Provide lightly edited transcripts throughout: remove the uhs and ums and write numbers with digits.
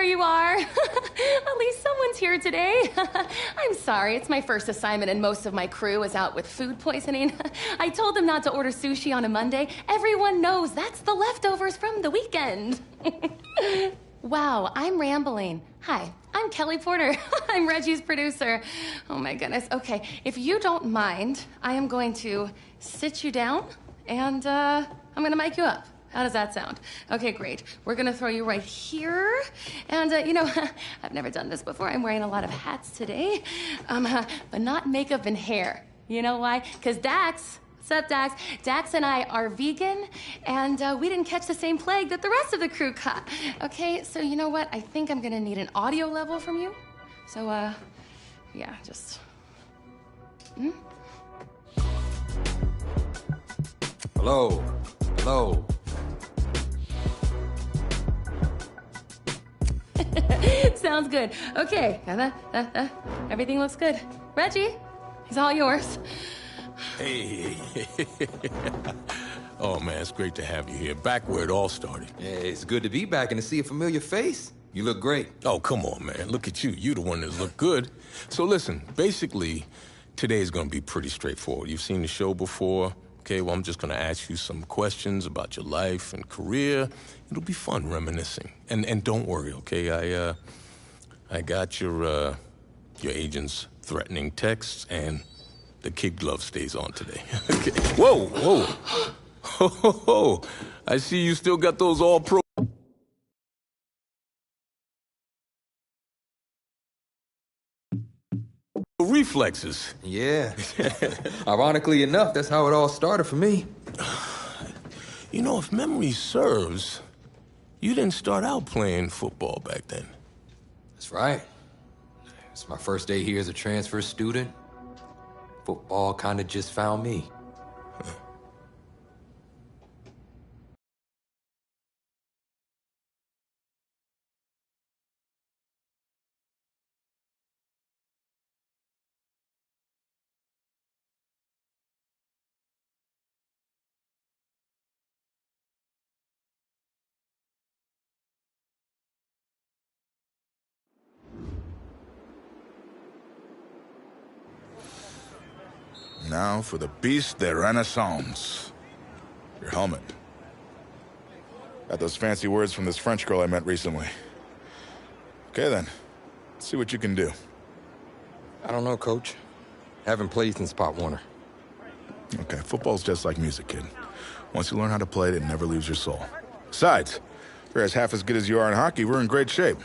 you are. At least someone's here today. I'm sorry, it's my first assignment and most of my crew is out with food poisoning. I told them not to order sushi on a Monday. Everyone knows that's the leftovers from the weekend. Wow, I'm rambling. Hi, I'm Kelly Porter. I'm Reggie's producer. Oh my goodness. Okay, if you don't mind, I am going to sit you down and I'm gonna mic you up. How does that sound? Okay, great. We're gonna throw you right here. And you know, I've never done this before. I'm wearing a lot of hats today, but not makeup and hair. You know why? Because Dax, what's up, Dax? Dax and I are vegan, and we didn't catch the same plague that the rest of the crew caught. Okay, so you know what? I think I'm gonna need an audio level from you. So, yeah, just... Hello. Hello. Sounds good. Okay, everything looks good. Reggie, it's all yours. Hey. Oh, man, it's great to have you here. Back where it all started. Yeah, it's good to be back and to see a familiar face. You look great. Oh, come on, man. Look at you. You the one that look good. So listen, basically, today's gonna be pretty straightforward. You've seen the show before. Okay, well, I'm just gonna ask you some questions about your life and career. It'll be fun reminiscing. And don't worry, okay? I got your agent's threatening texts, and the kid glove stays on today. Okay. Whoa, whoa. Ho, ho, ho. I see you still got those all-pro reflexes. Yeah. Ironically enough, that's how it all started for me. You know, if memory serves, you didn't start out playing football back then. That's right. It's my first day here as a transfer student. Football kind of just found me. Now for the piece de renaissance. Your helmet. Got those fancy words from this French girl I met recently. Okay then, let's see what you can do. I don't know, Coach. Haven't played since Pop Warner. Okay, football's just like music, kid. Once you learn how to play it, it never leaves your soul. Besides, if you're as half as good as you are in hockey, we're in great shape.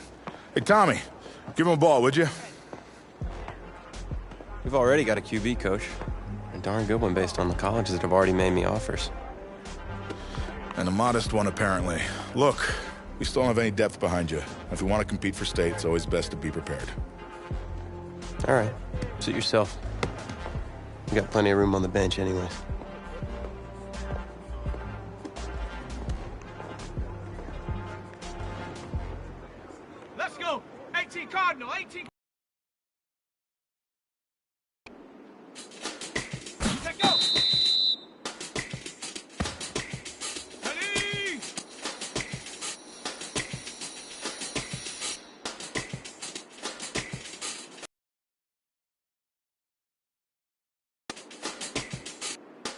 Hey, Tommy, give him a ball, would you? We've already got a QB, Coach. A darn good one based on the colleges that have already made me offers. And a modest one, apparently. Look, we still don't have any depth behind you. If we want to compete for state, it's always best to be prepared. All right. Suit yourself. You got plenty of room on the bench anyways. Let's go! 18 Cardinal, 18... Let go! Ready!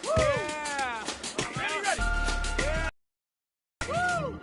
Yeah! Ready! Yeah! Woo!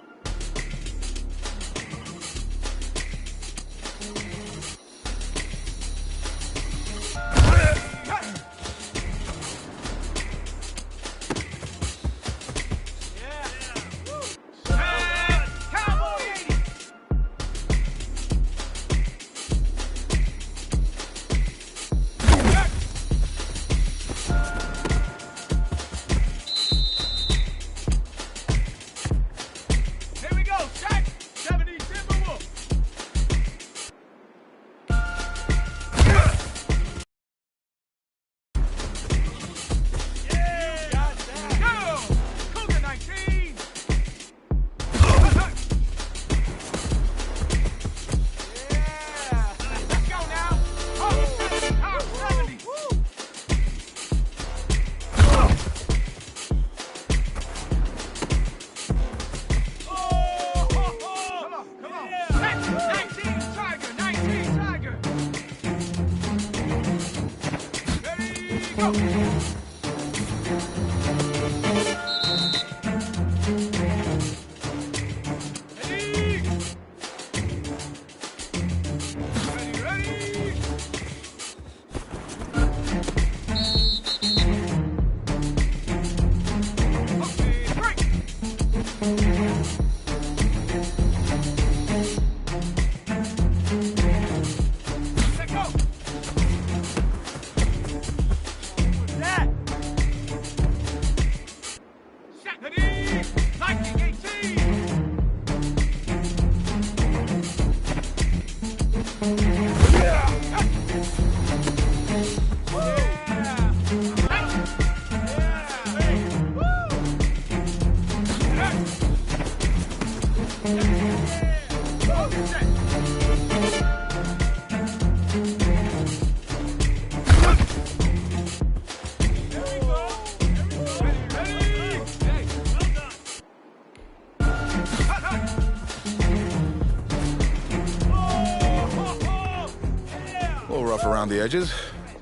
Around the edges,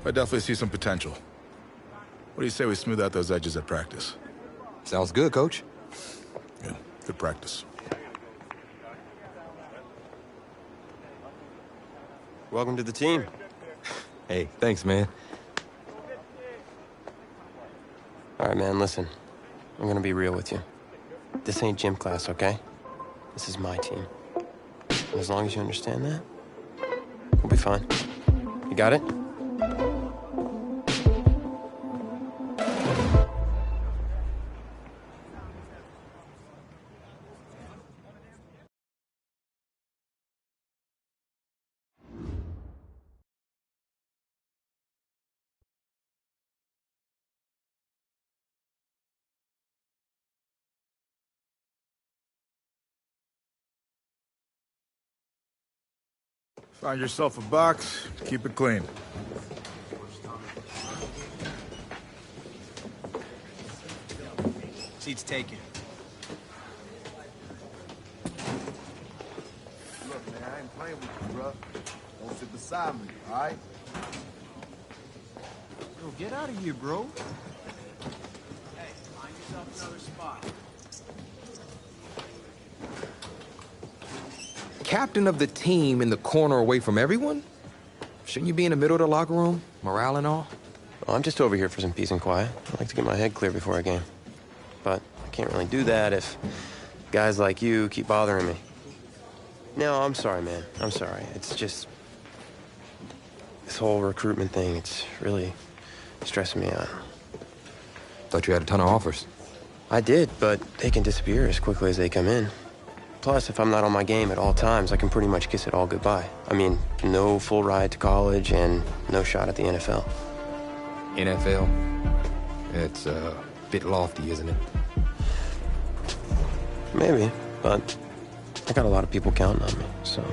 I definitely see some potential. What do you say we smooth out those edges at practice? Sounds good, Coach. Yeah, good practice. Welcome to the team. Hey, thanks, man. All right, man, listen. I'm gonna be real with you. This ain't gym class, okay? This is my team. And as long as you understand that, we'll be fine. You got it? Find yourself a box, keep it clean. Seats taken. Look, man, I ain't playing with you, bro. Don't sit beside me, all right? Yo, get out of here, bro. Hey, find yourself another spot. Captain of the team in the corner away from everyone? Shouldn't you be in the middle of the locker room? Morale and all? Well, I'm just over here for some peace and quiet. I like to get my head clear before a game. But I can't really do that if guys like you keep bothering me. No, I'm sorry, man. I'm sorry. It's just... this whole recruitment thing, it's really stressing me out. Thought you had a ton of offers. I did, but they can disappear as quickly as they come in. Plus, if I'm not on my game at all times, I can pretty much kiss it all goodbye. I mean, no full ride to college and no shot at the NFL. NFL? It's a bit lofty, isn't it? Maybe, but I got a lot of people counting on me, so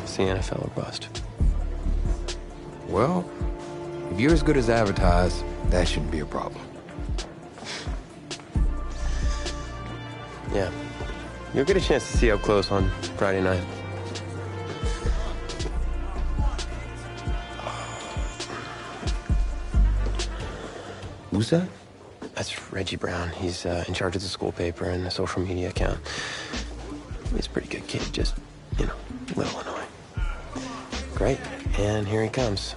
it's the NFL or bust. Well, if you're as good as advertised, that shouldn't be a problem. Yeah. You'll get a chance to see up close on Friday night. Who's that? That's Reggie Brown. He's in charge of the school paper and the social media account. He's a pretty good kid, just, you know, a little annoying. Great, and here he comes.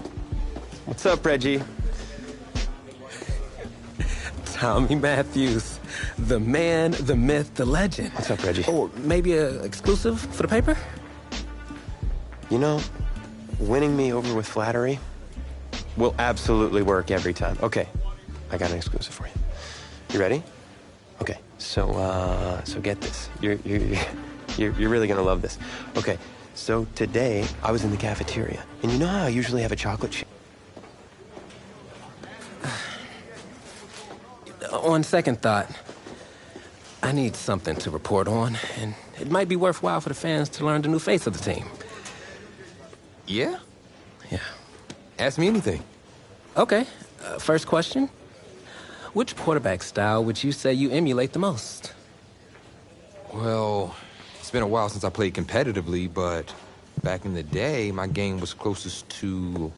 What's up, Reggie? Tommy Matthews, the man, the myth, the legend. What's up, Reggie? Or maybe an exclusive for the paper? You know, winning me over with flattery will absolutely work every time. Okay, I got an exclusive for you. You ready? Okay, so get this. You're really gonna love this. Okay, so today I was in the cafeteria, and you know how I usually have a chocolate shake? On second thought, I need something to report on, and it might be worthwhile for the fans to learn the new face of the team. Yeah? Yeah. Ask me anything. Okay, first question. Which quarterback style would you say you emulate the most? Well, it's been a while since I played competitively, but back in the day, my game was closest to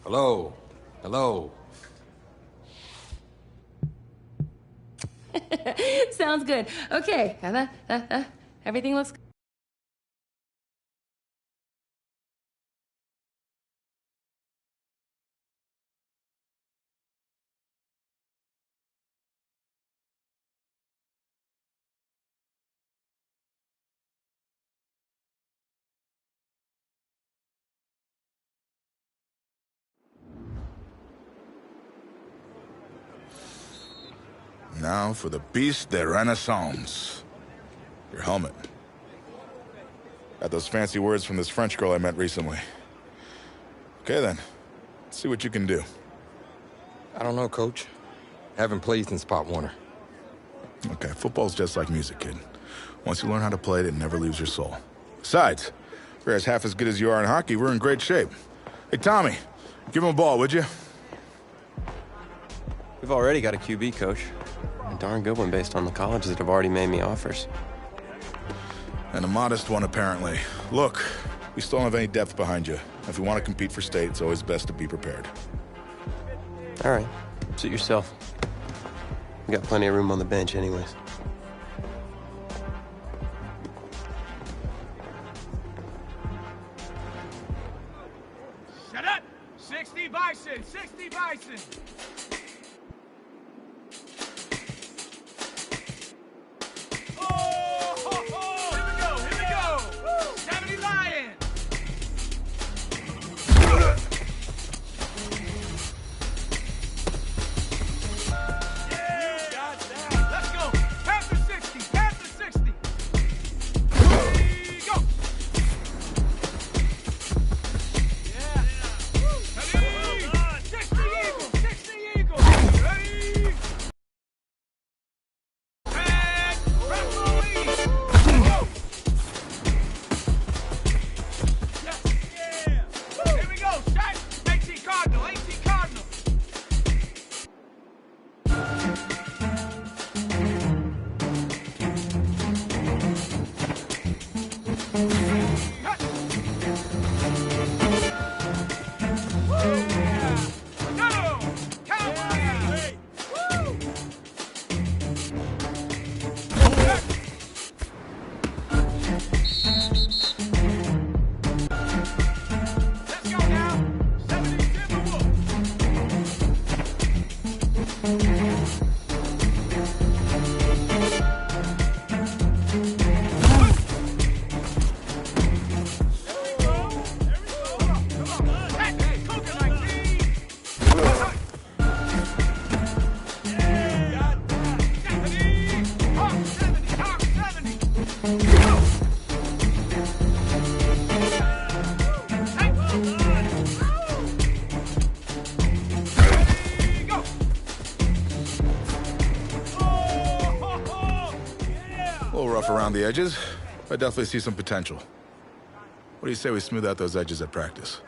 Hello. Hello. Sounds good. Okay. Everything looks good. Now for the beast de Renaissance. Your helmet. Got those fancy words from this French girl I met recently. Okay then, let's see what you can do. I don't know, Coach. Haven't played since Pop Warner. Okay, football's just like music, kid. Once you learn how to play it, it never leaves your soul. Besides, if you're half as good as you are in hockey, we're in great shape. Hey, Tommy, give him a ball, would you? We've already got a QB, coach. A darn good one based on the colleges that have already made me offers. And a modest one, apparently. Look, we still don't have any depth behind you. If we want to compete for state, it's always best to be prepared. All right, suit yourself. We got plenty of room on the bench anyways. Shut up! 60 Bison! 60 Bison! Oh! Ho, ho. Here we go! Here we go! Woo. 70 Lions! Yeah! Got that. Let's go! Panther 60! Panther 60! Go! Yeah! 60 Eagles! 60 Eagles! around the edges. I definitely see some potential. What do you say we smooth out those edges at practice?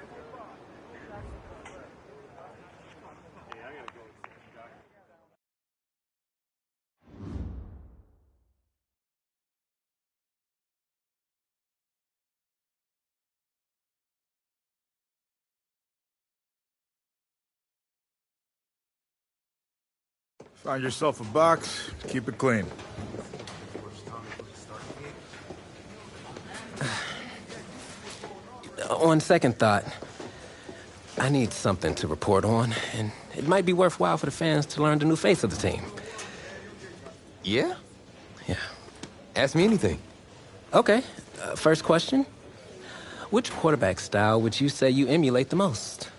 Find yourself a box, keep it clean. On second thought, I need something to report on, and it might be worthwhile for the fans to learn the new face of the team. Yeah? Yeah. Ask me anything. Okay. First question. Which quarterback style would you say you emulate the most?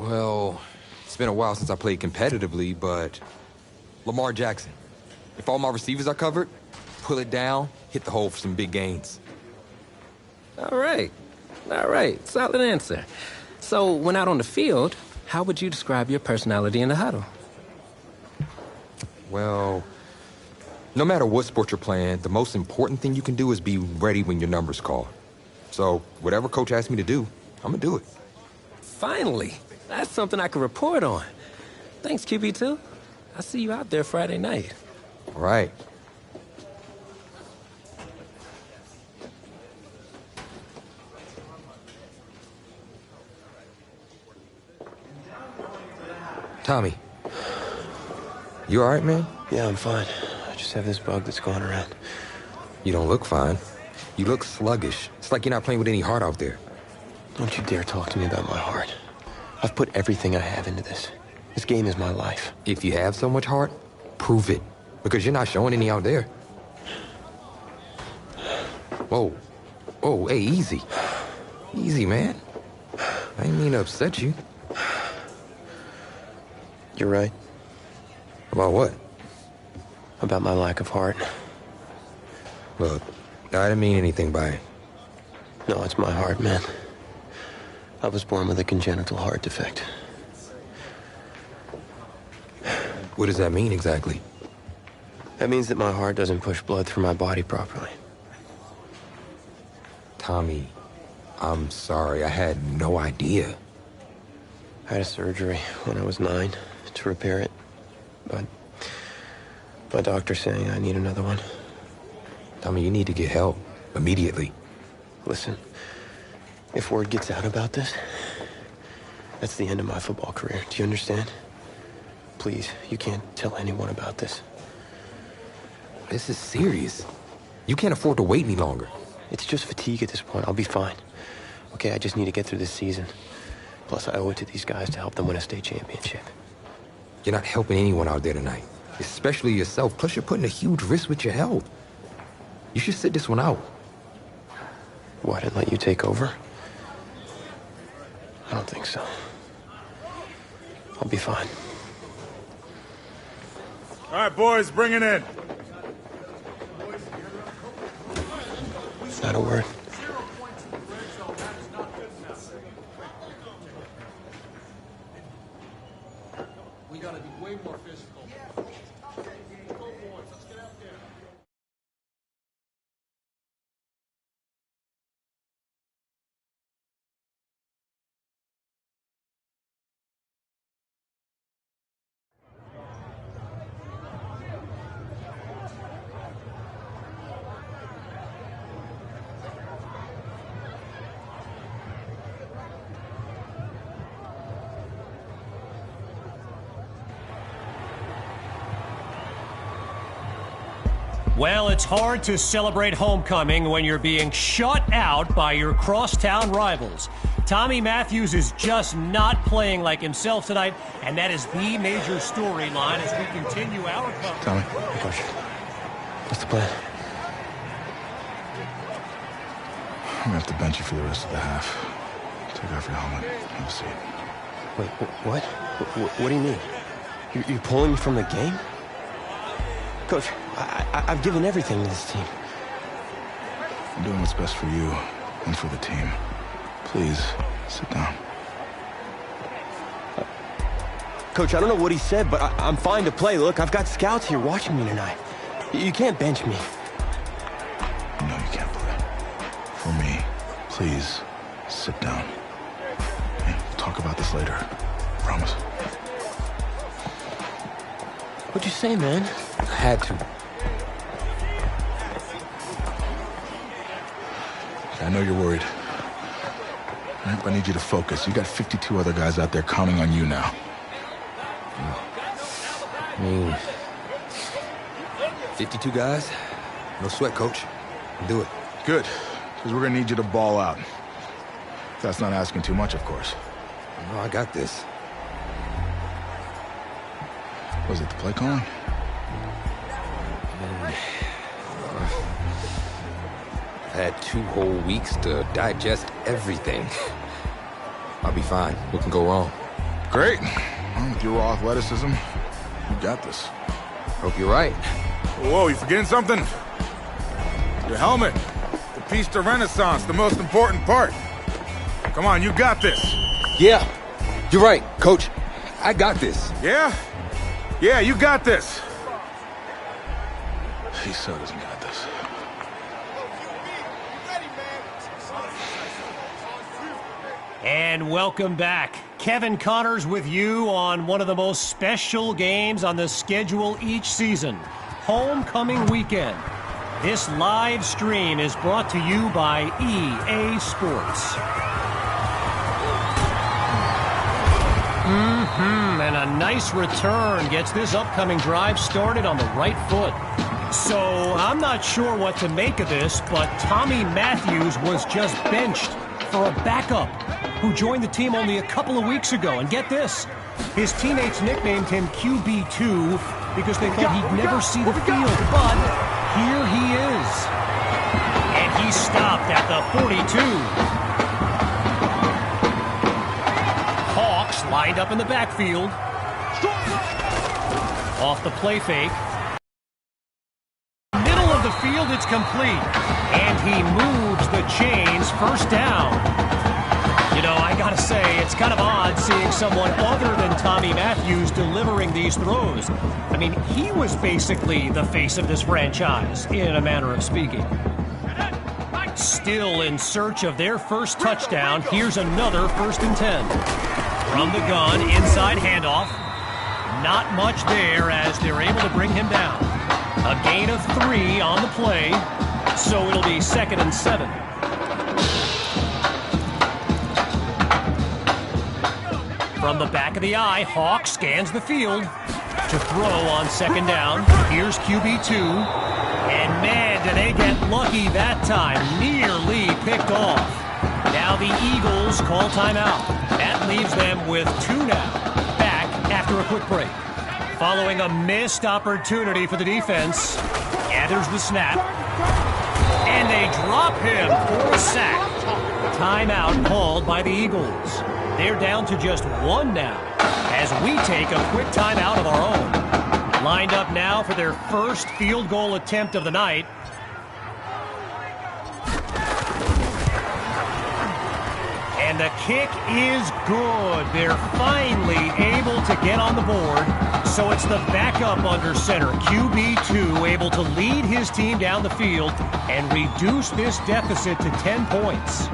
Well, it's been a while since I played competitively, but Lamar Jackson. If all my receivers are covered, pull it down, hit the hole for some big gains. All right. Solid answer. So, when out on the field, how would you describe your personality in the huddle? Well, no matter what sport you're playing, the most important thing you can do is be ready when your number's called. So, whatever coach asks me to do, I'm gonna do it. Finally. That's something I can report on. Thanks, QB2. I'll see you out there Friday night. All right. Tommy, you all right, man? Yeah, I'm fine. I just have this bug that's going around. You don't look fine. You look sluggish. It's like you're not playing with any heart out there. Don't you dare talk to me about my heart. I've put everything I have into this. This game is my life. If you have so much heart, prove it. Because you're not showing any out there. Whoa. Whoa, hey, easy. Easy, man. I didn't mean to upset you. You're right. About what? About my lack of heart. Look, I didn't mean anything by it. No, it's my heart, man. I was born with a congenital heart defect. What does that mean exactly? That means that my heart doesn't push blood through my body properly. Tommy, I'm sorry. I had no idea. I had a surgery when I was 9 to repair it, but my doctor's saying I need another one. Tommy, you need to get help immediately. Listen, if word gets out about this, that's the end of my football career. Do you understand? Please, you can't tell anyone about this. This is serious. You can't afford to wait any longer. It's just fatigue at this point. I'll be fine. Okay, I just need to get through this season. Plus, I owe it to these guys to help them win a state championship. You're not helping anyone out there tonight, especially yourself. Plus, you're putting a huge risk with your health. You should sit this one out. What, and let you take over? I don't think so. I'll be fine. All right, boys, bring it in. Not a word. We gotta be way more physical. Go boys, let's get out there. Well, it's hard to celebrate homecoming when you're being shut out by your crosstown rivals. Tommy Matthews is just not playing like himself tonight, and that is the major storyline as we continue our coverage. Tommy. Hey, Coach. What's the plan? I'm gonna have to bench you for the rest of the half. Take off your helmet. Have a seat. Wait, what? What do you mean? You're pulling me from the game? Coach, I've given everything to this team. I'm doing what's best for you and for the team. Please, sit down. Coach, I don't know what he said, but I'm fine to play. Look, I've got scouts here watching me tonight. You can't bench me. please sit down. Hey, we'll talk about this later. Promise. What'd you say, man? I had to. I know you're worried. All right, but I need you to focus. You got 52 other guys out there counting on you now. I mean, 52 guys? No sweat, coach. Do it. Good, because we're going to need you to ball out. That's not asking too much, of course. No, I got this. Was it the play calling? I had 2 whole weeks to digest everything. I'll be fine. What can go wrong? Great. Well, with your raw athleticism, you got this. Hope you're right. Whoa, you forgetting something? Your helmet. The piece de renaissance, the most important part. Come on, you got this. Yeah, you're right, coach. I got this. Yeah? Yeah, you got this. He so doesn't got this. And welcome back. Kevin Connors with you on one of the most special games on the schedule each season, Homecoming Weekend. This live stream is brought to you by EA Sports. And a nice return gets this upcoming drive started on the right foot. So I'm not sure what to make of this, but Tommy Matthews was just benched for a backup who joined the team only a couple of weeks ago. And get this, his teammates nicknamed him QB2 because they thought he'd never see the field. But here he is. And he stopped at the 42. Hawks lined up in the backfield. Off the play fake. Middle of the field, it's complete. And he moves the chains, first down. You know, I gotta say, it's kind of odd seeing someone other than Tommy Matthews delivering these throws. I mean, he was basically the face of this franchise, in a manner of speaking. Still in search of their first touchdown, here's another 1st and 10. From the gun, inside handoff. Not much there as they're able to bring him down. A gain of 3 on the play, so it'll be 2nd and 7. From the back of the eye, Hawk scans the field to throw on 2nd down. Here's QB2. And man, did they get lucky that time. Nearly picked off. Now the Eagles call timeout. That leaves them with 2 now. Back after a quick break. Following a missed opportunity for the defense. Gathers the snap. And they drop him for a sack. Timeout called by the Eagles. They're down to just 1 now as we take a quick timeout of our own. Lined up now for their first field goal attempt of the night. And the kick is good. They're finally able to get on the board. So it's the backup under center, QB2, able to lead his team down the field and reduce this deficit to 10 points.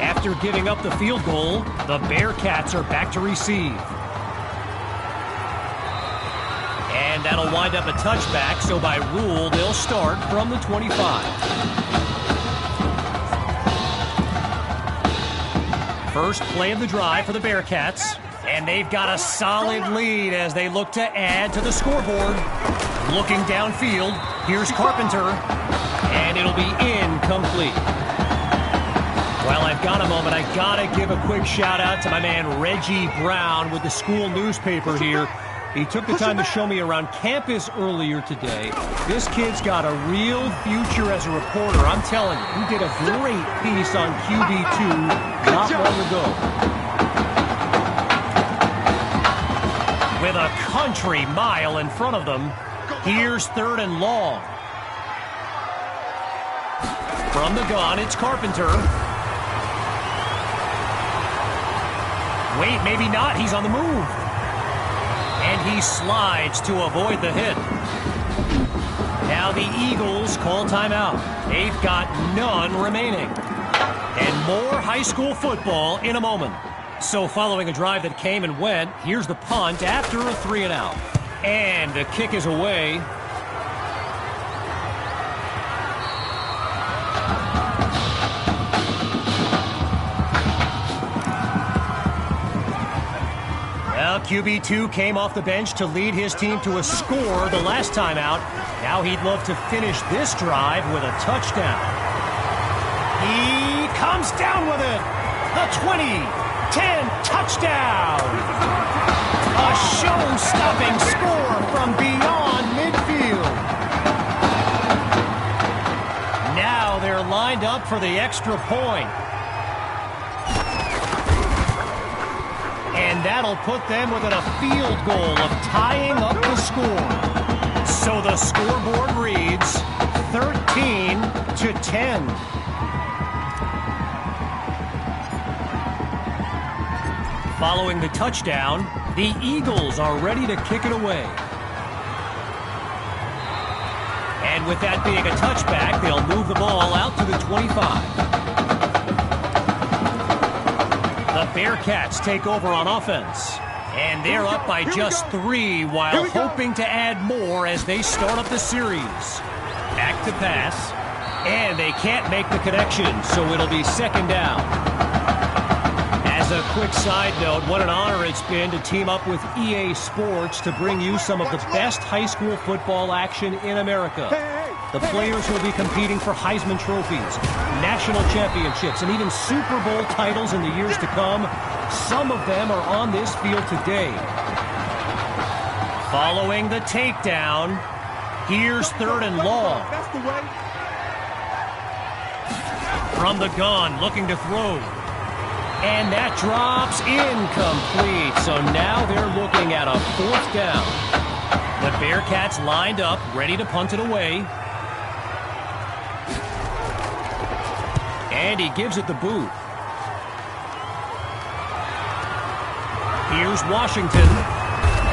After giving up the field goal, the Bearcats are back to receive. And that'll wind up a touchback, so by rule, they'll start from the 25. First play of the drive for the Bearcats. And they've got a solid lead as they look to add to the scoreboard. Looking downfield, here's Carpenter. And it'll be incomplete. While I've got a moment, I gotta give a quick shout out to my man Reggie Brown with the school newspaper here. He took the time to show me around campus earlier today. This kid's got a real future as a reporter. I'm telling you, he did a great piece on QB2 not long ago. With a country mile in front of them, here's 3rd and long. From the gun, it's Carpenter. Wait, maybe not. He's on the move. And he slides to avoid the hit. Now the Eagles call timeout. They've got none remaining. And More high school football in a moment. So following a drive that came and went, here's the punt after a 3-and-out. And the kick is away. Well, QB2 came off the bench to lead his team to a score the last time out. Now he'd love to finish this drive with a touchdown. He comes down with it. The 20-10 touchdown. A show-stopping score from beyond midfield. Now they're lined up for the extra point. And that'll put them within a field goal of tying up the score. So the scoreboard reads 13-10. Following the touchdown, the Eagles are ready to kick it away. And with that being a touchback, they'll move the ball out to the 25. The Bearcats take over on offense. And they're up by just 3 while hoping to add more as they start up the series. Back to pass. And they can't make the connection, so it'll be second down. As a quick side note, what an honor it's been to team up with EA Sports to bring you some of the best high school football action in America. The players will be competing for Heisman trophies, national championships, and even Super Bowl titles in the years to come. Some of them are on this field today. Following the takedown, here's 3rd and long. From the gun, looking to throw. And that drops incomplete. So now they're looking at a 4th down. The Bearcats lined up, ready to punt it away. And he gives it the boot. Here's Washington.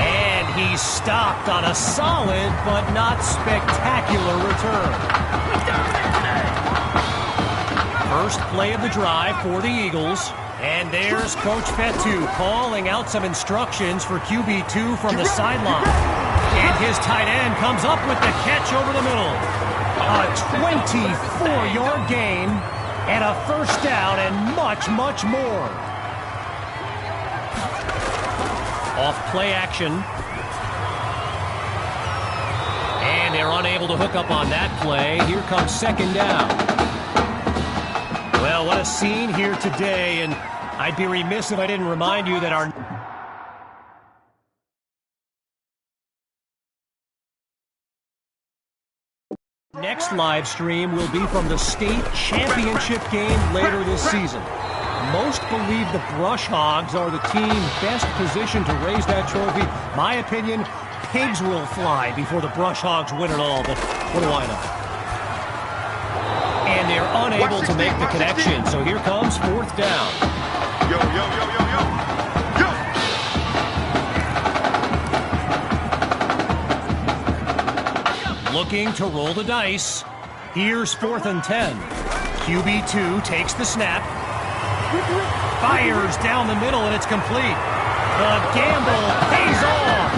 And he's stopped on a solid but not spectacular return. First play of the drive for the Eagles. And there's Coach Fetu calling out some instructions for QB2 from the sideline. And his tight end comes up with the catch over the middle. A 24-yard gain. And a 1st down and much, much more. Off play action. And they're unable to hook up on that play. Here comes 2nd down. Well, what a scene here today. And I'd be remiss if I didn't remind you that our next live stream will be from the state championship game later this season. Most believe the Brush Hogs are the team best positioned to raise that trophy. My opinion, pigs will fly before the Brush Hogs win it all, but what do I know? And they're unable to make the connection, so here comes 4th down. Yo, yo, yo, yo, yo. Looking to roll the dice. Here's 4th and 10. QB2 takes the snap. Fires down the middle, and it's complete. The gamble pays off.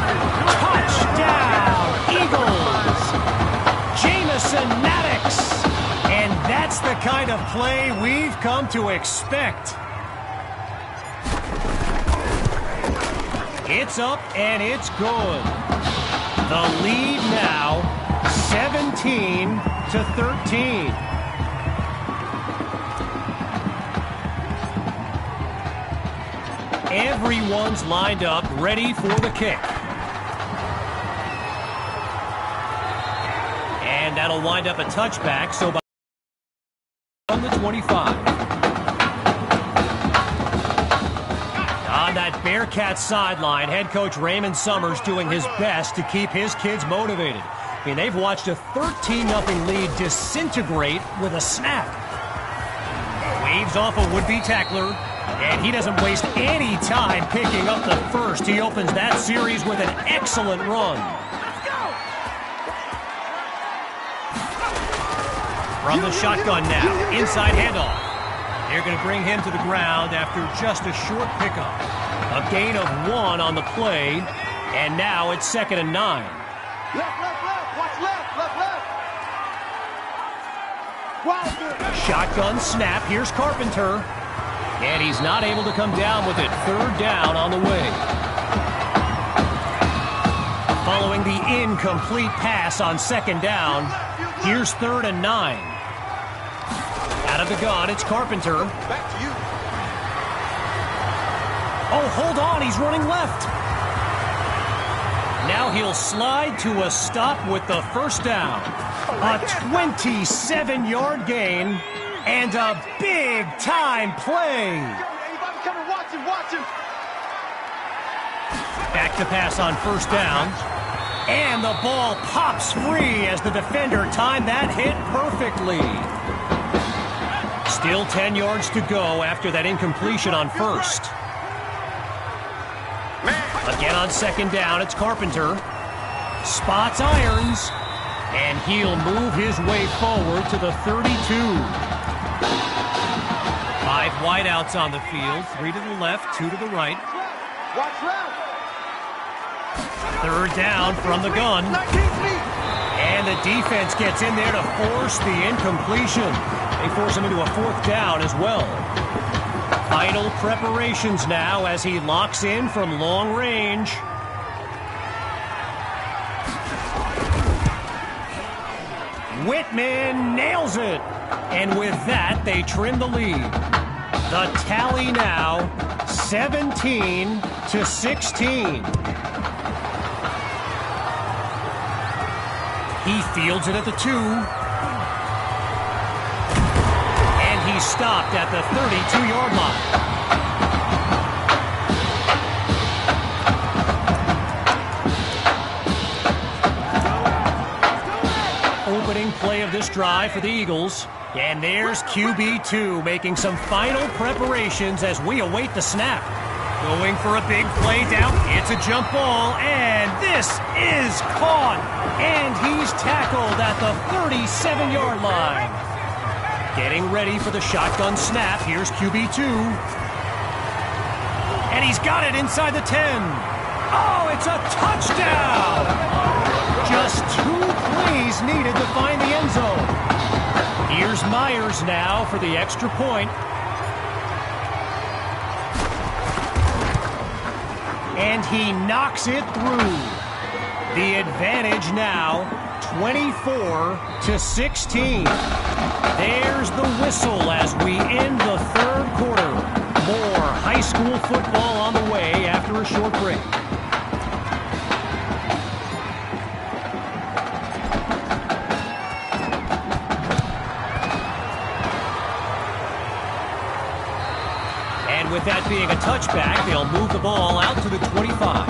Touchdown, Eagles. Jamison Maddox. And that's the kind of play we've come to expect. It's up, and it's good. The lead now, 17-13. Everyone's lined up, ready for the kick. And that'll wind up a touchback, so on the 25. On that Bearcats sideline, head coach Raymond Summers doing his best to keep his kids motivated. I mean, they've watched a 13-0 lead disintegrate with a snap. Waves off a would-be tackler. And he doesn't waste any time picking up the first. He opens that series with an excellent run. From the shotgun now, inside handoff. They're going to bring him to the ground after just a short pickup. A gain of 1 on the play, and now it's 2nd and 9. Left, watch left, left. Wilder. Shotgun snap, here's Carpenter. And he's not able to come down with it. 3rd down on the way. Following the incomplete pass on 2nd down, here's 3rd and 9. Out of the gun, it's Carpenter. Back to you. Oh, hold on, he's running left. Now he'll slide to a stop with the 1st down. A 27-yard gain and a big-time play. Anybody coming? Watch him. Back to pass on 1st down. And the ball pops free as the defender timed that hit perfectly. Still 10 yards to go after that incompletion on 1st. Again on 2nd down, it's Carpenter. Spots irons, and he'll move his way forward to the 32. 5 wideouts on the field, 3 to the left, 2 to the right. Watch left. 3rd down from the gun. And the defense gets in there to force the incompletion. They force him into a 4th down as well. Final preparations now as he locks in from long range. Whitman nails it. And with that, they trim the lead. The tally now, 17-16. He fields it at the 2. And he's stopped at the 32-yard line. Opening play of this drive for the Eagles. And there's QB2 making some final preparations as we await the snap. Going for a big play down. It's a jump ball, and this is caught. And he's tackled at the 37-yard line. Getting ready for the shotgun snap. Here's QB2. And he's got it inside the 10. Oh, it's a touchdown! Just 2 plays needed to find the end zone. Here's Myers now for the extra point. And he knocks it through. The advantage now, 24-16. There's the whistle as we end the 3rd quarter. More high school football on the way after a short break. With that being a touchback, they'll move the ball out to the 25.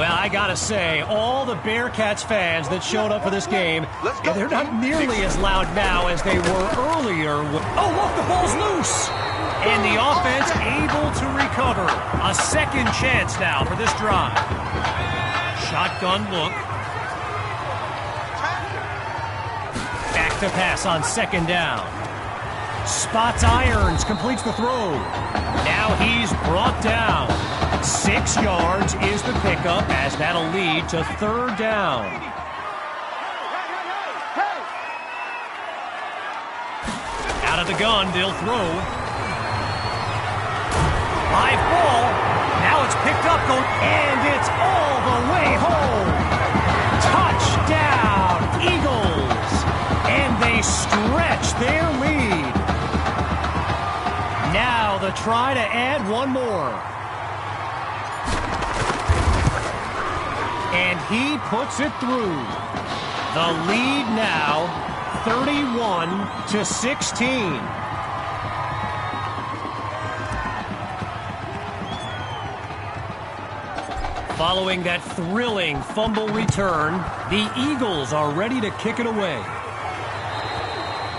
Well, I gotta say, all the Bearcats fans that showed up for this game, they're not nearly as loud now as they were earlier. Oh, look, the ball's loose! And the offense able to recover. A 2nd chance now for this drive. Shotgun look. Back to pass on 2nd down. Spots irons, completes the throw. Now he's brought down. 6 yards is the pickup as that'll lead to 3rd down. Out of the gun, they'll throw. Live ball. Now it's picked up, and it's all the way home. Touchdown, Eagles. And they stretch their lead. Now the try to add 1 more. And he puts it through. The lead now, 31-16. Following that thrilling fumble return, the Eagles are ready to kick it away.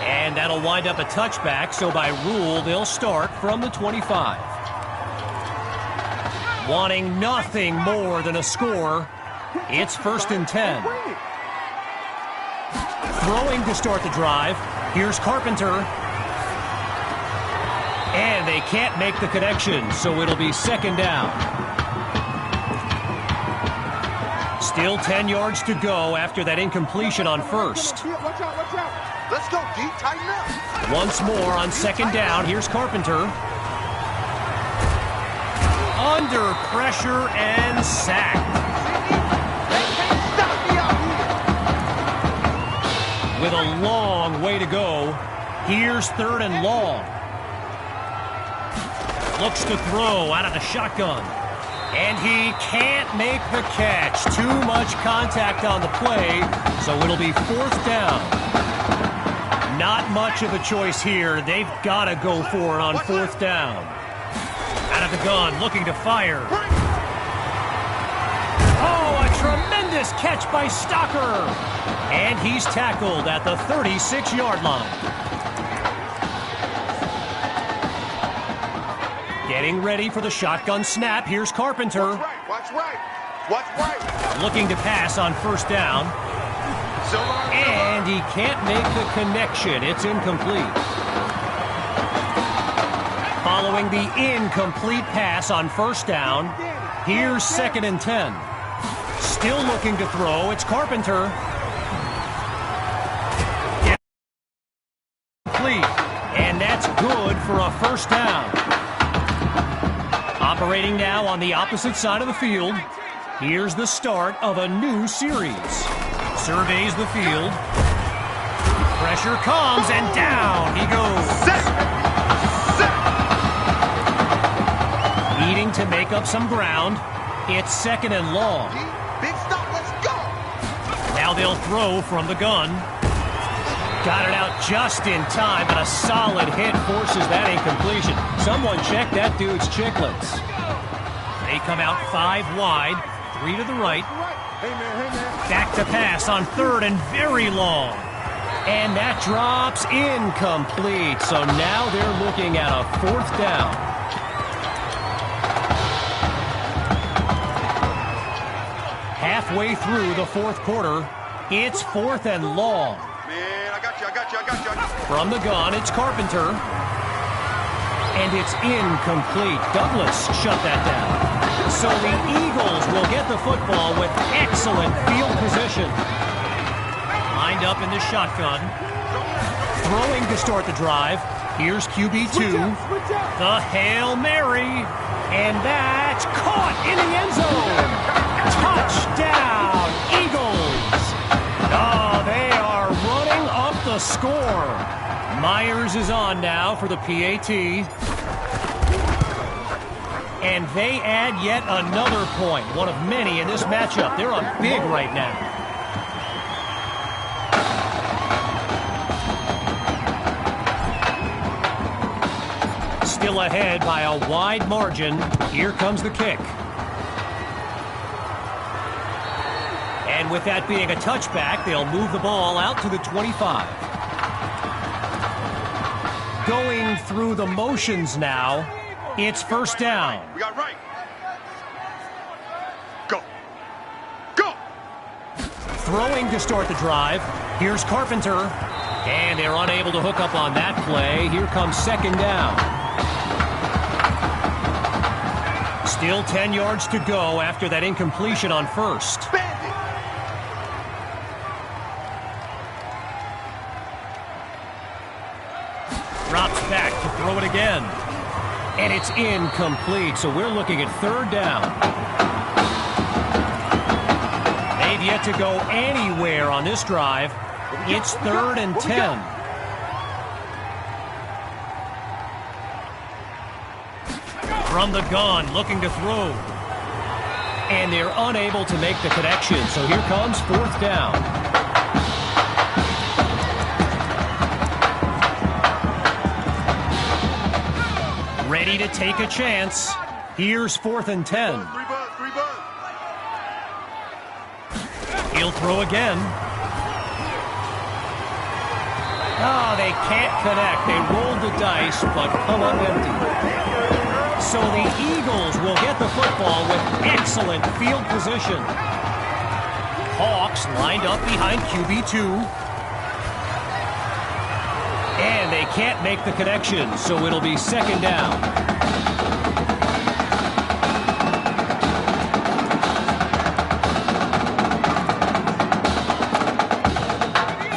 And that'll wind up a touchback, so by rule, they'll start from the 25. Wanting nothing more than a score, it's 1st and 10. Throwing to start the drive, Here's Carpenter. And they can't make the connection, so it'll be second down. Still 10 yards to go after that incompletion on first. Watch out, watch out. Let's go, D. Tighten up. Once more on second down. Here's Carpenter. Under pressure and sacked. They can't stop me out here. With a long way to go, here's third and long. Looks to throw out of the shotgun. And he can't make the catch. Too much contact on the play, so it'll be fourth down. Not much of a choice here. They've got to go for it on fourth down. Out of the gun, looking to fire. Oh, a tremendous catch by Stocker. And he's tackled at the 36-yard line. Getting ready for the shotgun snap. Here's Carpenter. Watch right, watch right, watch right. Looking to pass on first down. And he can't make the connection. It's incomplete. Following the incomplete pass on first down, here's second and 10. Still looking to throw. It's Carpenter. Complete. And that's good for a first down. Operating now on the opposite side of the field. Here's the start of a new series. Surveys the field. Pressure comes and down he goes. Needing to make up some ground. It's second and long. Big stop, let's go. Now they'll throw from the gun. Got it out just in time, but a solid hit forces that incompletion. Someone check that dude's chiclets. They come out 5 wide, 3 to the right. Back to pass on third and very long. And that drops incomplete. So now they're looking at a fourth down. Halfway through the fourth quarter, it's fourth and long. Man, I got you, I got you, I got you. From the gun, it's Carpenter. And it's incomplete. Douglas shut that down. So the Eagles will get the football with excellent field position. Lined up in the shotgun. Throwing to start the drive. Here's QB2. The Hail Mary. And that's caught in the end zone. Touchdown, Eagles. Oh, they are running up the score. Myers is on now for the PAT. And they add yet another point, one of many in this matchup. They're up big right now. Still ahead by a wide margin. Here comes the kick. And with that being a touchback, they'll move the ball out to the 25. Going through the motions now. It's first down. We got right. Go. Go. Throwing to start the drive. Here's Carpenter. And they're unable to hook up on that play. Here comes second down. Still 10 yards to go after that incompletion on first. Drops back to throw it again. And it's incomplete, so we're looking at third down. They've yet to go anywhere on this drive. It's third and 10. From the gun, looking to throw. And they're unable to make the connection, so here comes fourth down. Ready to take a chance. Here's fourth and 10. He'll throw again. Oh, they can't connect. They rolled the dice, but come up empty. So the Eagles will get the football with excellent field position. Hawks lined up behind QB2. And they can't make the connection, so it'll be second down.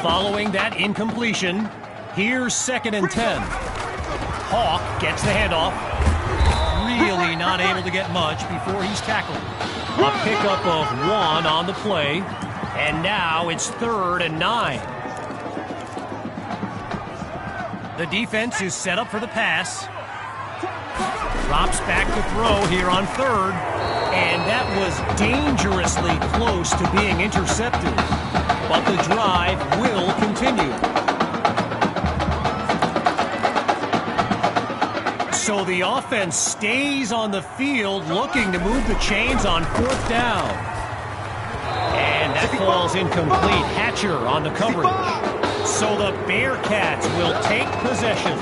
Following that incompletion, here's 2nd and 10. Hawk gets the handoff. Really not able to get much before he's tackled. A pickup of 1 on the play. And now it's 3rd and 9. The defense is set up for the pass. Drops back to throw here on 3rd. And that was dangerously close to being intercepted. But the drive will continue. So the offense stays on the field looking to move the chains on 4th down. And that falls incomplete. Hatcher on the coverage. So the Bearcats will take possession.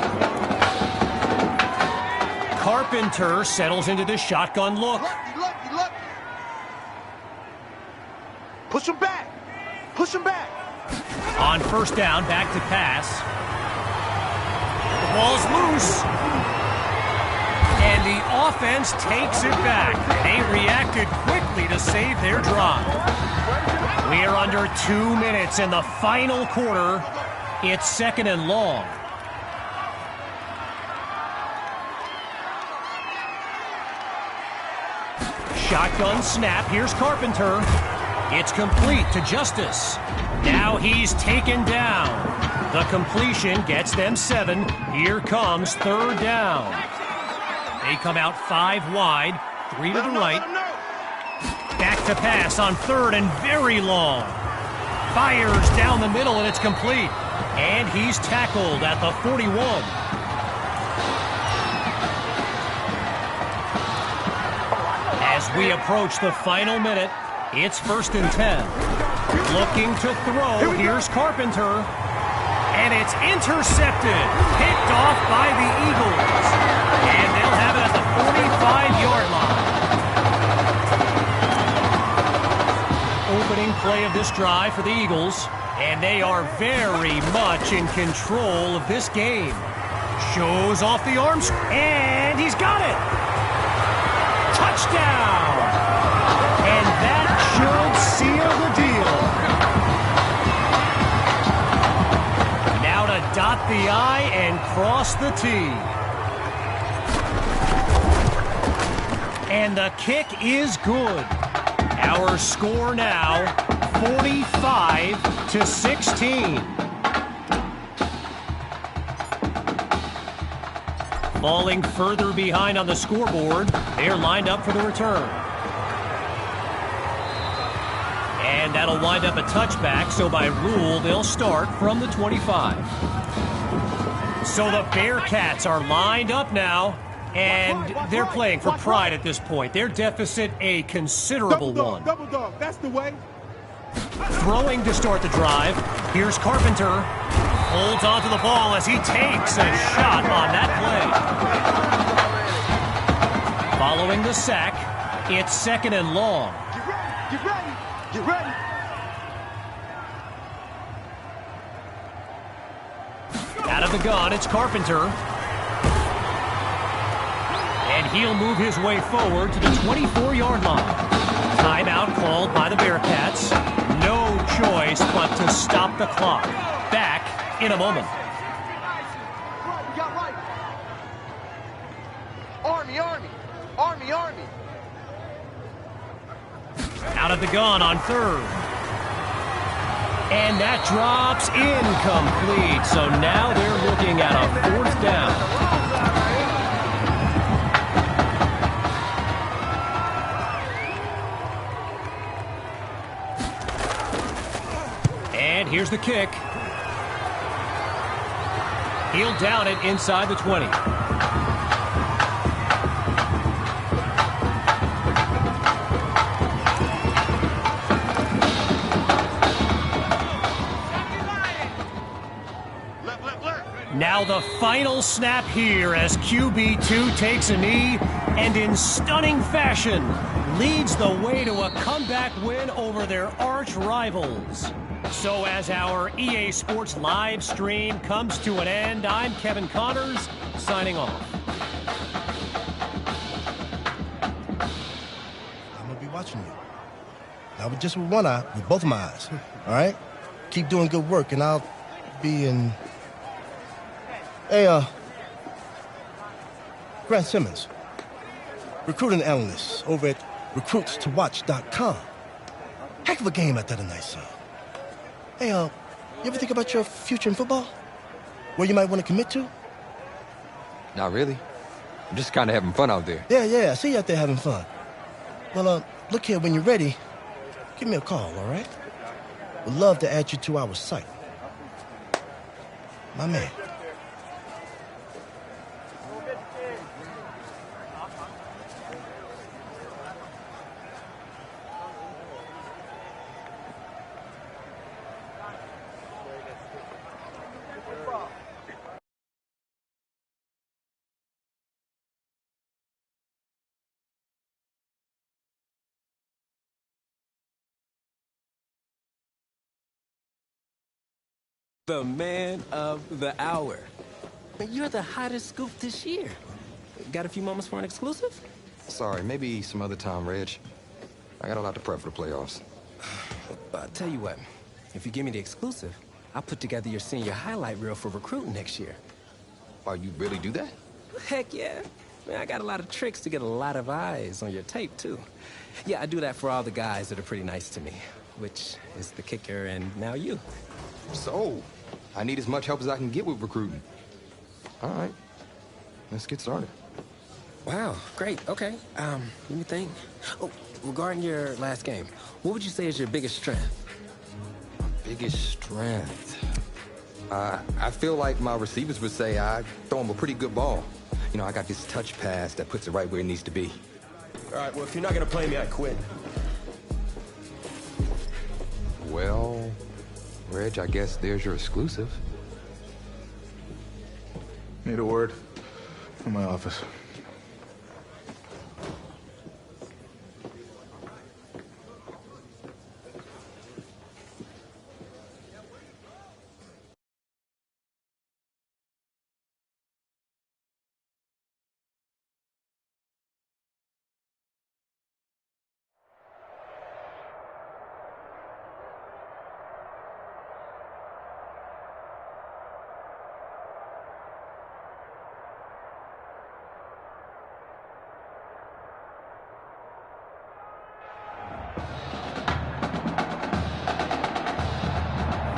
Carpenter settles into the shotgun look. Look. Push him back. Push him back. On 1st down, back to pass. The ball's loose. And the offense takes it back. They reacted quickly to save their drive. We are under 2 minutes in the final quarter. It's 2nd and long. Shotgun snap. Here's Carpenter. It's complete to Justice. Now he's taken down. The completion gets them 7. Here comes 3rd down. They come out 5 wide, 3 to the right. Back to pass on 3rd and very long. Fires down the middle and it's complete. And he's tackled at the 41. As we approach the final minute, it's 1st and 10. Looking to throw, here's Carpenter. And it's intercepted, picked off by the Eagles. And they'll have it at the 45-yard line. Opening play of this drive for the Eagles. And they are very much in control of this game. Shows off the arms, and he's got it! Touchdown! And that should seal the deal. Now to dot the I and cross the T. And the kick is good. Our score now, 45-16. Falling further behind on the scoreboard, they're lined up for the return. And that'll wind up a touchback, so by rule, they'll start from the 25. So the Bearcats are lined up now, and they're playing for pride at this point. Their deficit a considerable one. Double dog, that's the way. Throwing to start the drive. Here's Carpenter. Holds onto the ball as he takes a shot on that play. Following the sack, it's 2nd and long. Get ready. Get ready. Out of the gun, it's Carpenter. And he'll move his way forward to the 24-yard line. Timeout called by the Bearcats. No choice but to stop the clock. Back in a moment. Army. Out of the gun on 3rd. And that drops incomplete. So now they're looking at a 4th down. And here's the kick. He'll down it inside the 20. Now the final snap here as QB2 takes a knee and in stunning fashion leads the way to a comeback win over their arch rivals. So as our EA Sports live stream comes to an end, I'm Kevin Connors, signing off. I'm going to be watching you. Not just with one eye, with both of my eyes. All right? Keep doing good work, and I'll be in... Hey, Grant Simmons, recruiting analyst over at recruitstowatch.com. Heck of a game out there tonight, son. Hey, you ever think about your future in football? Where you might want to commit to? Not really. I'm just kind of having fun out there. Yeah, I see you out there having fun. Well, look here, when you're ready, give me a call, all right? Would love to add you to our site. My man. The man of the hour. You're the hottest scoop this year. Got a few moments for an exclusive? Sorry, maybe some other time, Reg. I got a lot to prep for the playoffs. I'll tell you what. If you give me the exclusive, I'll put together your senior highlight reel for recruiting next year. Oh, you really do that? Heck yeah. Man, I got a lot of tricks to get a lot of eyes on your tape, too. Yeah, I do that for all the guys that are pretty nice to me, which is the kicker and now you. So, I need as much help as I can get with recruiting. All right, let's get started. Wow, great, okay. Let me think. Oh, regarding your last game, what would you say is your biggest strength? My biggest strength? I feel like my receivers would say I throw them a pretty good ball. You know, I got this touch pass that puts it right where it needs to be. All right, well, if you're not gonna play me, I quit. Well, Reg, I guess there's your exclusive. Need a word from my office.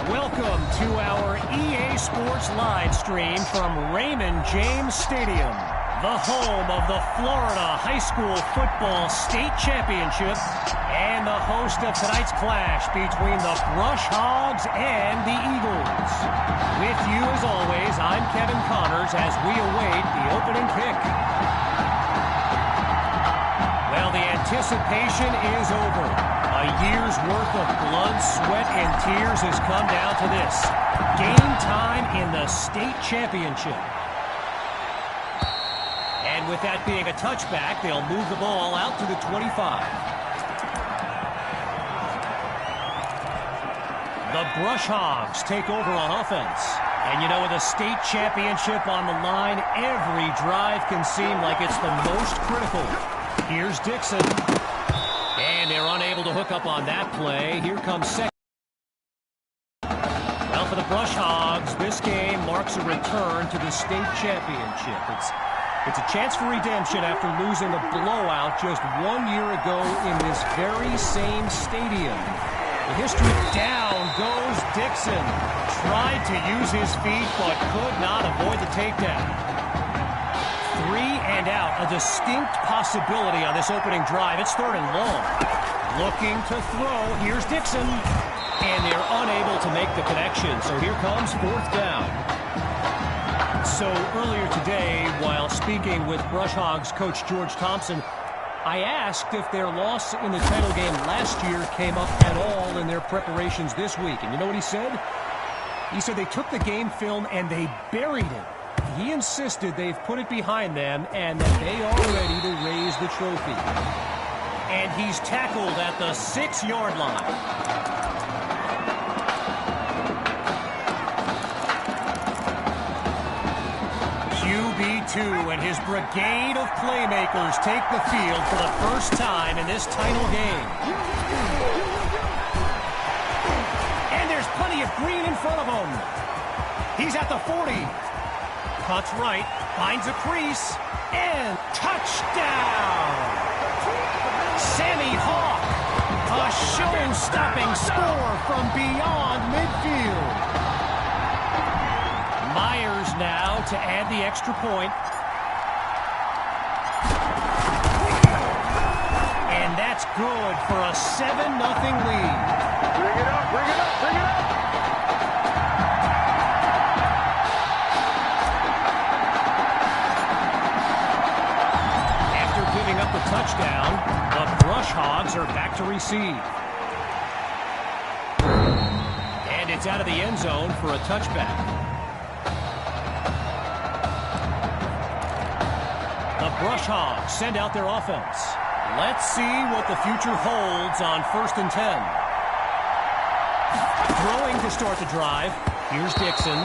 Welcome to our EA Sports live stream from Raymond James Stadium, the home of the Florida High School Football State Championship and the host of tonight's clash between the Brush Hogs and the Eagles. With you as always, I'm Kevin Connors as we await the opening kick. Well, the anticipation is over. A year's worth of blood, sweat, and tears has come down to this. Game time in the state championship. And with that being a touchback, they'll move the ball out to the 25. The Brush Hogs take over on offense. And you know, with a state championship on the line, every drive can seem like it's the most critical. Here's Dixon. And they're unable to hook up on that play. Here comes second. Well, for the Brush Hogs, this game marks a return to the state championship. It's a chance for redemption after losing a blowout just 1 year ago in this very same stadium. The history down goes Dixon. Tried to use his feet, but could not avoid the takedown. 3 and out, a distinct possibility on this opening drive. It's 3rd and long. Looking to throw. Here's Dixon. And they're unable to make the connection. So here comes 4th down. So earlier today, while speaking with Brush Hogs coach George Thompson, I asked if their loss in the title game last year came up at all in their preparations this week. And you know what he said? He said they took the game film and they buried it. He insisted they've put it behind them and that they are ready to raise the trophy. And he's tackled at the 6-yard line. QB2 and his brigade of playmakers take the field for the first time in this title game. And there's plenty of green in front of him. He's at the 40. Cuts right, finds a crease, and touchdown! Sammy Hawk, a show-stopping score from beyond midfield. Myers now to add the extra point. And that's good for a 7-0 lead. Bring it up, bring it up, bring it up! Giving up the touchdown, the Brush Hogs are back to receive. And it's out of the end zone for a touchback. The Brush Hogs send out their offense. Let's see what the future holds on 1st and 10. Throwing to start the drive. Here's Dixon.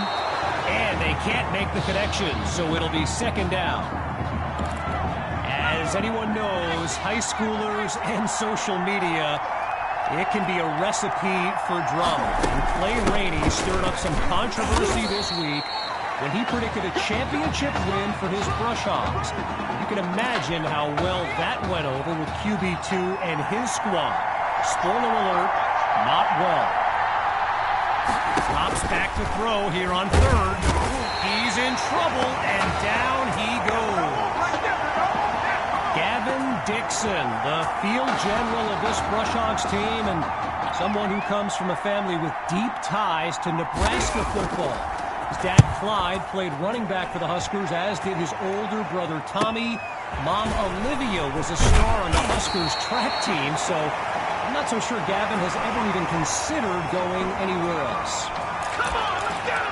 And they can't make the connection, so it'll be 2nd down. As anyone knows, high schoolers and social media, it can be a recipe for drama. And Clay Rainey stirred up some controversy this week when he predicted a championship win for his Brush Hogs. You can imagine how well that went over with QB2 and his squad. Spoiler alert, not well. Drops back to throw here on 3rd. He's in trouble, and down he goes. Dixon, the field general of this Brush Hogs team, and someone who comes from a family with deep ties to Nebraska football. His dad, Clyde, played running back for the Huskers, as did his older brother, Tommy. Mom, Olivia, was a star on the Huskers track team, so I'm not so sure Gavin has ever even considered going anywhere else. Come on, let's go!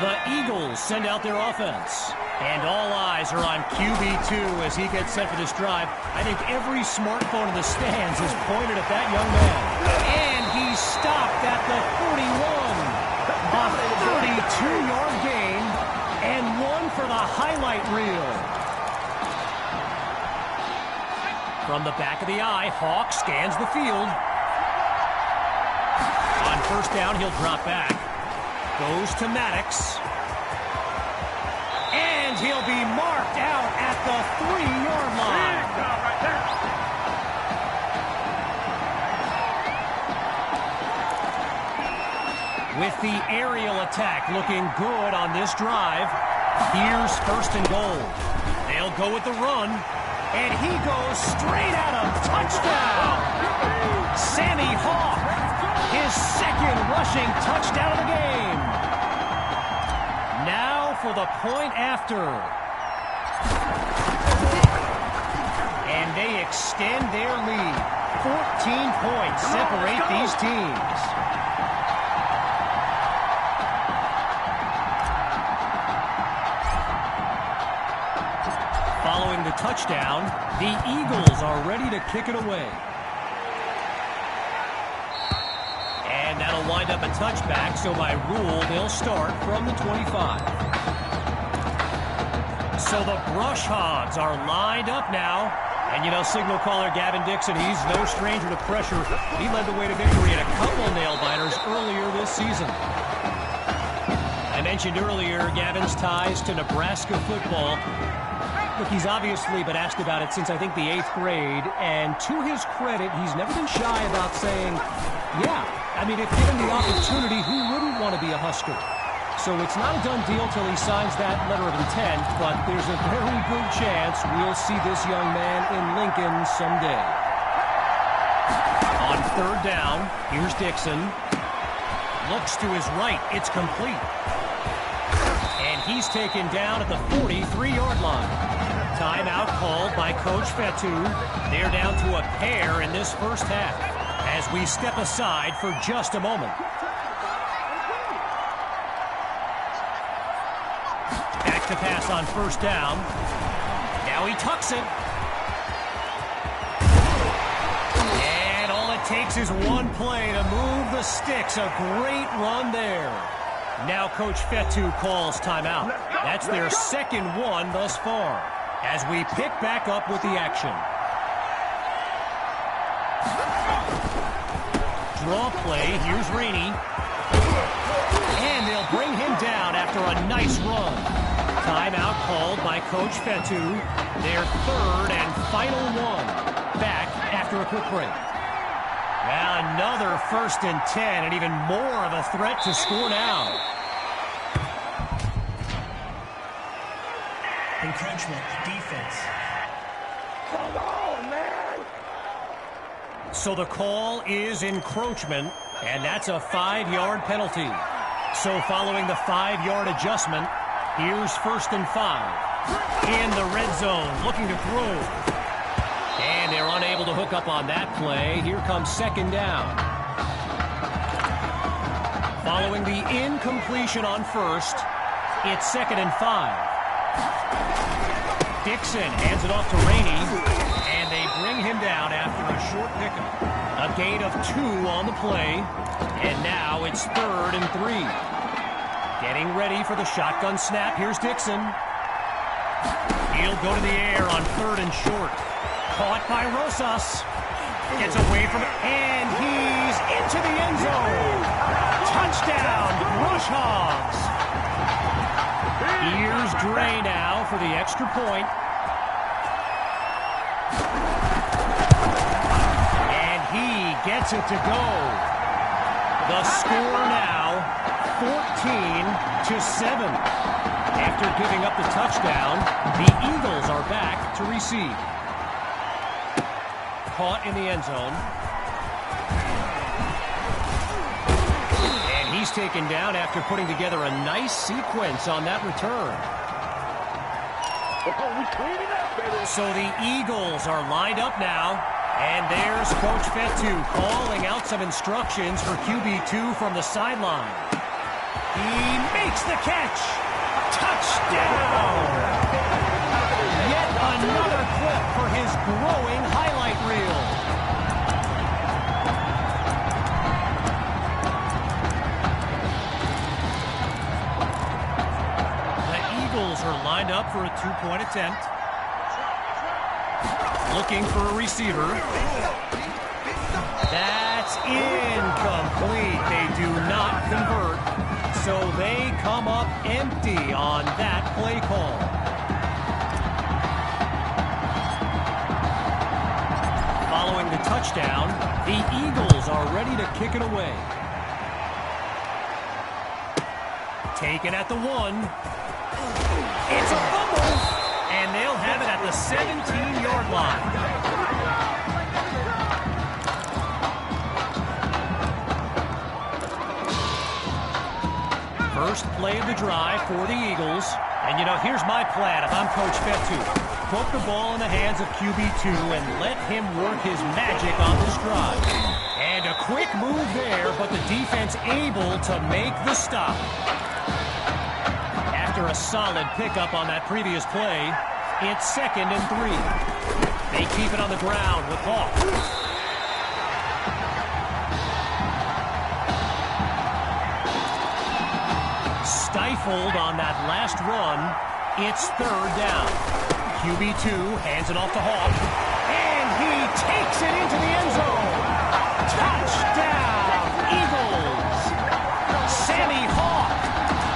The Eagles send out their offense. And all eyes are on QB2 as he gets set for this drive. I think every smartphone in the stands is pointed at that young man. And he's stopped at the 41. A 32-yard gain and one for the highlight reel. From the back of the eye, Hawk scans the field. On 1st down, he'll drop back. Goes to Maddox. And he'll be marked out at the 3-yard line. With the aerial attack looking good on this drive, here's 1st and goal. They'll go with the run, and he goes straight at him. Touchdown! Sammy Hawk, his 2nd rushing touchdown of the game. Now for the point after. And they extend their lead. 14 points separate these teams. Following the touchdown, the Eagles are ready to kick it away. And that'll wind up a touchback, so by rule, they'll start from the 25. So the Brush Hogs are lined up now. And, you know, signal caller Gavin Dixon, he's no stranger to pressure. He led the way to victory in a couple nail-biters earlier this season. I mentioned earlier Gavin's ties to Nebraska football. Look, he's obviously been asked about it since, I think, the 8th grade. And to his credit, he's never been shy about saying, yeah, I mean, if given the opportunity, who wouldn't want to be a Husker? So it's not a done deal till he signs that letter of intent, but there's a very good chance we'll see this young man in Lincoln someday. On 3rd down, here's Dixon. Looks to his right. It's complete. And he's taken down at the 43-yard line. Timeout called by Coach Fetu. They're down to a pair in this first half as we step aside for just a moment. Back to pass on 1st down. Now he tucks it. And all it takes is one play to move the sticks. A great run there. Now Coach Fetu calls timeout. That's their second one thus far. As we pick back up with the action. Draw play. Here's Rainey. And they'll bring him down after a nice run. Timeout called by Coach Fetu. Their third and final one. Back after a quick break. Now another 1st and 10, and even more of a threat to score now. Encroachment, defense. Come on, man! So the call is encroachment, and that's a 5-yard penalty. So following the 5-yard adjustment, here's 1st and 5. In the red zone, looking to throw. And they're unable to hook up on that play. Here comes 2nd down. Following the incompletion on 1st, it's 2nd and 5. Dixon hands it off to Rainey, and they bring him down after a short pickup. A gain of 2 on the play, and now it's 3rd and 3. Getting ready for the shotgun snap. Here's Dixon. He'll go to the air on 3rd and short. Caught by Rosas. Gets away from it, and he's into the end zone. Touchdown, Rush Hogs. Here's Dre now for the extra point. And he gets it to go. The score now, 14-7. After giving up the touchdown, the Eagles are back to receive. Caught in the end zone. He's taken down after putting together a nice sequence on that return. So the Eagles are lined up now. And there's Coach Fetu calling out some instructions for QB2 from the sideline. He makes the catch. Touchdown! Yet another clip for his growing highlight reel. Are lined up for a 2-point attempt. Looking for a receiver. That's incomplete. They do not convert. So they come up empty on that play call. Following the touchdown, the Eagles are ready to kick it away. Taken at the 1. It's a fumble, and they'll have it at the 17-yard line. First play of the drive for the Eagles. And, you know, here's my plan if I'm Coach Fetu. Put the ball in the hands of QB2 and let him work his magic on this drive. And a quick move there, but the defense able to make the stop. After a solid pickup on that previous play, it's 2nd and 3. They keep it on the ground with Hawk. Stifled on that last run, it's 3rd down. QB2 hands it off to Hawk, and he takes it into the end zone. Touchdown, Eagles! Sammy Hawk.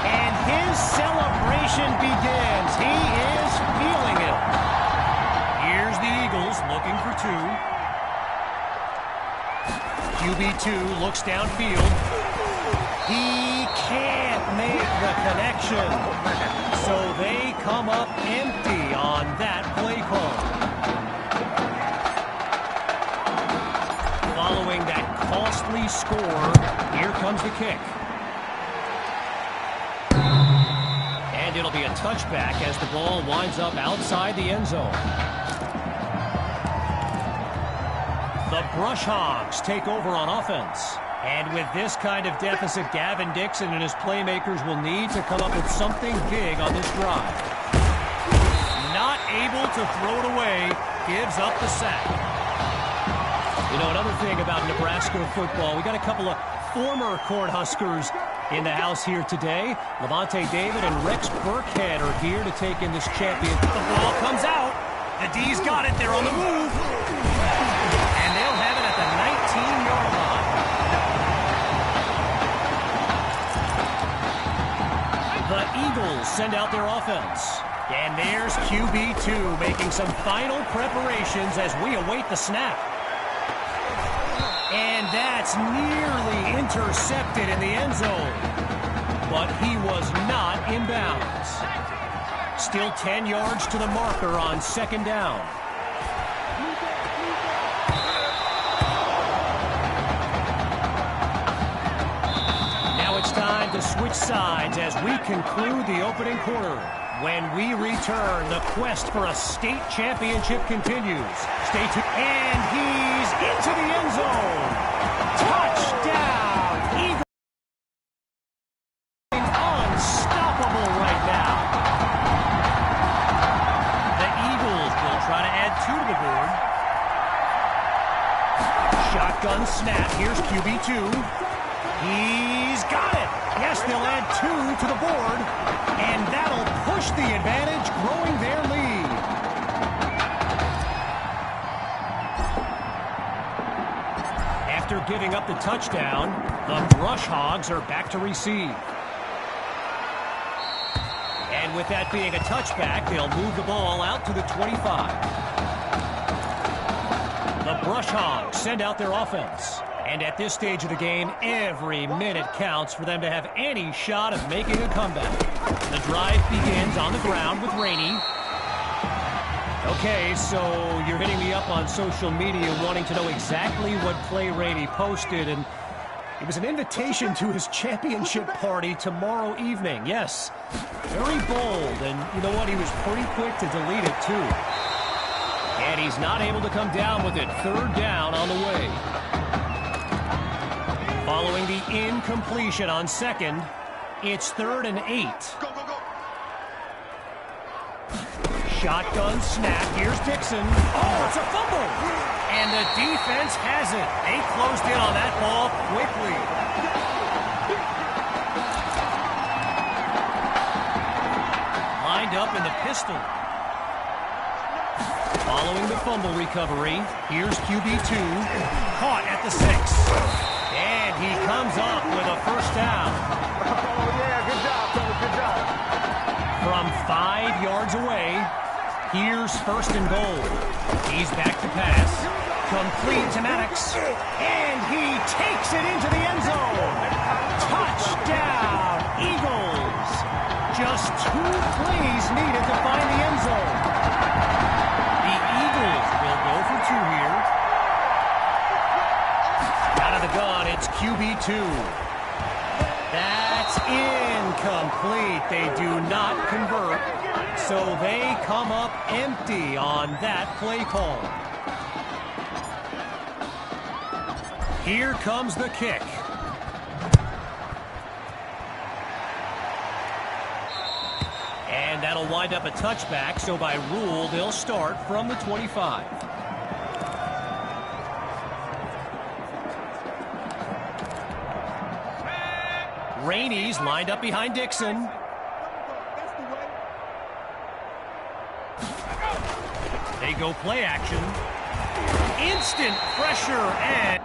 And his celebration begins. He is feeling it. Here's the Eagles looking for 2. QB2 looks downfield. He can't make the connection. So they come up empty on that play call. Following that costly score, here comes the kick. And it'll be a touchback as the ball winds up outside the end zone. The Brush Hogs take over on offense. And with this kind of deficit, Gavin Dixon and his playmakers will need to come up with something big on this drive. Not able to throw it away, gives up the sack. You know, another thing about Nebraska football, we got a couple of former Cornhuskers In the house here today, Levante David and Rex Burkhead are here to take in this champion. The ball comes out. The D's got it. They're on the move. And they'll have it at the 19-yard line. The Eagles send out their offense. And there's QB2 making some final preparations as we await the snap. And that's nearly intercepted in the end zone. But he was not in bounds. Still 10 yards to the marker on second down. Now it's time to switch sides as we conclude the opening quarter. When we return, the quest for a state championship continues. Stay tuned. And he's into the end zone. Touchdown, Eagles. Unstoppable right now. The Eagles will try to add 2 to the board. Shotgun snap. Here's QB2. He's got it. Yes, they'll add 2 to the board. And that'll push the advantage, growing their lead. After giving up the touchdown, the Brush Hogs are back to receive. And with that being a touchback, they'll move the ball out to the 25. The Brush Hogs send out their offense. And at this stage of the game, every minute counts for them to have any shot of making a comeback. The drive begins on the ground with Rainey. Okay, so you're hitting me up on social media wanting to know exactly what play Rainey posted, and it was an invitation to his championship party tomorrow evening. Yes, very bold, and you know what? He was pretty quick to delete it, too. And he's not able to come down with it. Third down on the way. Following the incompletion on second, it's 3rd and 8. Go, go, go. Shotgun snap. Here's Dixon. Oh, it's a fumble. And the defense has it. They closed in on that ball quickly. Lined up in the pistol. Following the fumble recovery, here's QB2. Caught at the 6. And he comes up with a first down. Oh, yeah, good job, Tony, good job. From 5 yards away, here's 1st and goal. He's back to pass. Complete to Maddox. And he takes it into the end zone. Touchdown, Eagles. Just 2 plays needed to find the end zone. The Eagles will go for 2 here. Out of the gun, it's QB2. That's incomplete. They do not convert, so they come up empty on that play call. Here comes the kick. And that'll wind up a touchback, so by rule, they'll start from the 25. Rainey's lined up behind Dixon. They go play action. Instant pressure and...